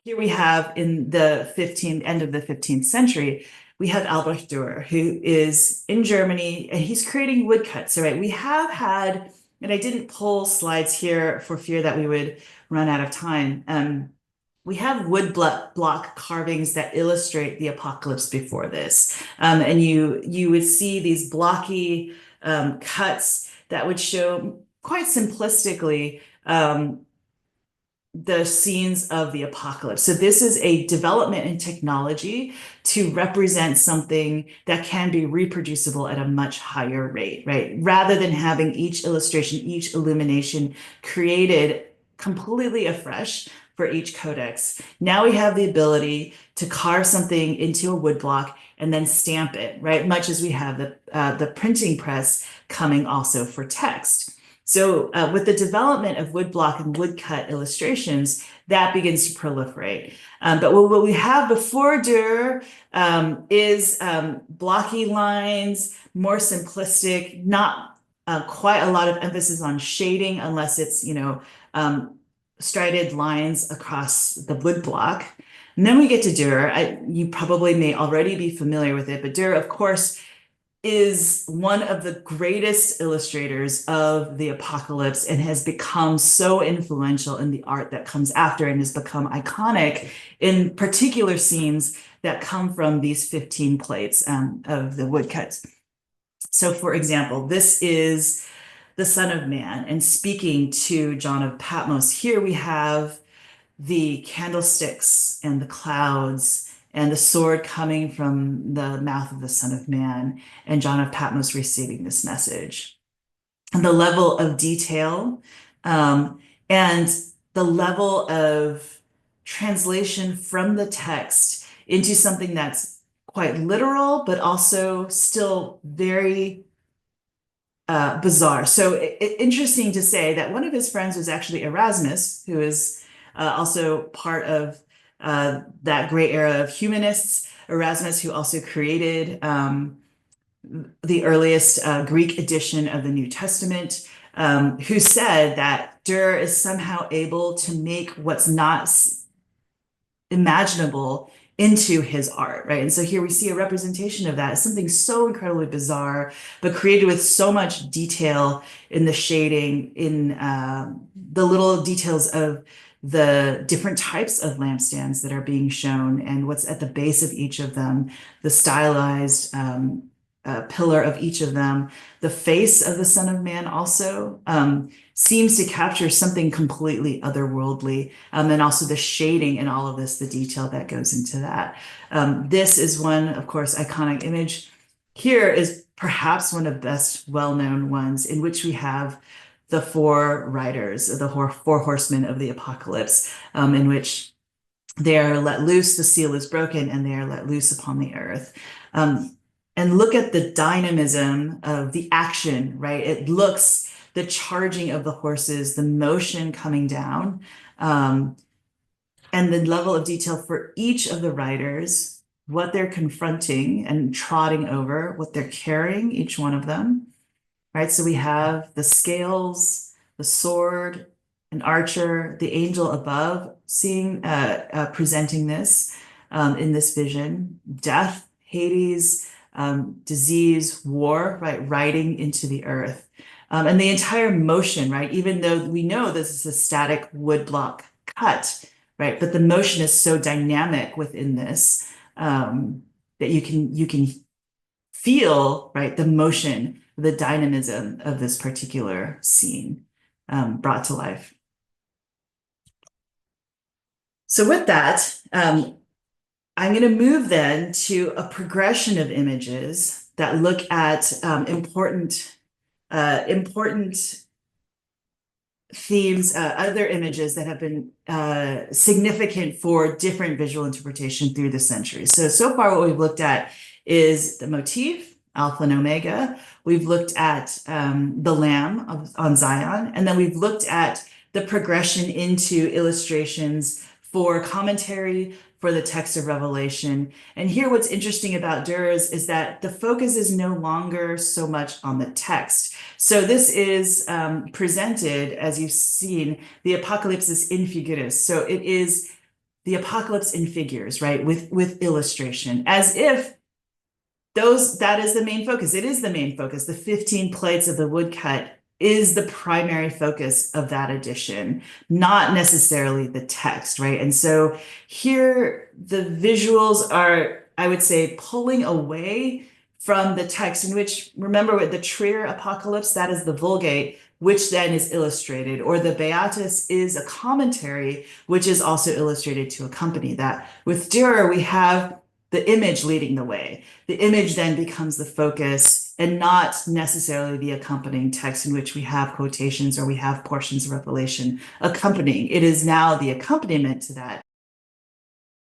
here we have in the end of the 15th century, we have Albrecht Dürer, who is in Germany, and he's creating woodcuts. So, right, we have had, and I didn't pull slides here for fear that we would run out of time. We have wood block carvings that illustrate the apocalypse before this. And you would see these blocky cuts that would show quite simplistically the scenes of the apocalypse. So this is a development in technology to represent something that can be reproducible at a much higher rate, right? Rather than having each illustration, each illumination created completely afresh for each codex. Now we have the ability to carve something into a wood block and then stamp it, right? Much as we have the printing press coming also for text. So with the development of woodblock and woodcut illustrations, that begins to proliferate. But what we have before Dürer is blocky lines, more simplistic, not quite a lot of emphasis on shading unless it's, striated lines across the woodblock. And then we get to Dürer. You probably may already be familiar with it, but Dürer, of course, is one of the greatest illustrators of the apocalypse and has become so influential in the art that comes after and has become iconic in particular scenes that come from these 15 plates of the woodcuts. So, for example, this is the Son of Man, and speaking to John of Patmos, here we have the candlesticks and the clouds and the sword coming from the mouth of the Son of Man, and John of Patmos receiving this message. And the level of detail and the level of translation from the text into something that's quite literal, but also still very bizarre. So interesting to say that one of his friends was actually Erasmus, who is also part of that great era of humanists. Erasmus, who also created the earliest Greek edition of the New Testament, who said that Dürer is somehow able to make what's not imaginable into his art, right? And so here we see a representation of that as something so incredibly bizarre, but created with so much detail in the shading, in the little details of the different types of lampstands that are being shown and what's at the base of each of them, the stylized pillar of each of them. The face of the Son of Man also seems to capture something completely otherworldly, and also the shading and all of this, the detail that goes into that. This is one, of course, iconic image. Here is perhaps one of the best well-known ones, in which we have the four riders, the four horsemen of the apocalypse, in which they are let loose, the seal is broken, and they are let loose upon the earth. And look at the dynamism of the action, right? It looks, the charging of the horses, the motion coming down, and the level of detail for each of the riders, what they're confronting and trotting over, what they're carrying, each one of them, right? So we have the scales, the sword, an archer, the angel above, seeing, presenting this in this vision, death, Hades, disease, war, right, riding into the earth. And the entire motion, right, even though we know this is a static woodblock cut, right, but the motion is so dynamic within this that you can feel, right, the motion, the dynamism of this particular scene brought to life. So with that, I'm going to move then to a progression of images that look at important themes, other images that have been significant for different visual interpretation through the centuries. So far what we've looked at is the motif, Alpha and Omega. We've looked at the Lamb on Zion, and then we've looked at the progression into illustrations for commentary, for the text of Revelation. And here what's interesting about Dürer's is that the focus is no longer so much on the text. So this is presented, as you've seen, the Apocalipsis in Figuris. So it is the apocalypse in figures, right? With illustration, as if that is the main focus. It is the main focus. The 15 plates of the woodcut is the primary focus of that edition, not necessarily the text, right? And so here the visuals are, I would say, pulling away from the text, in which, remember, with the Trier Apocalypse, that is the Vulgate, which then is illustrated, or the Beatus is a commentary, which is also illustrated to accompany that. With Dürer, we have the image leading the way. The image then becomes the focus and not necessarily the accompanying text, in which we have quotations or we have portions of Revelation accompanying. It is now the accompaniment to that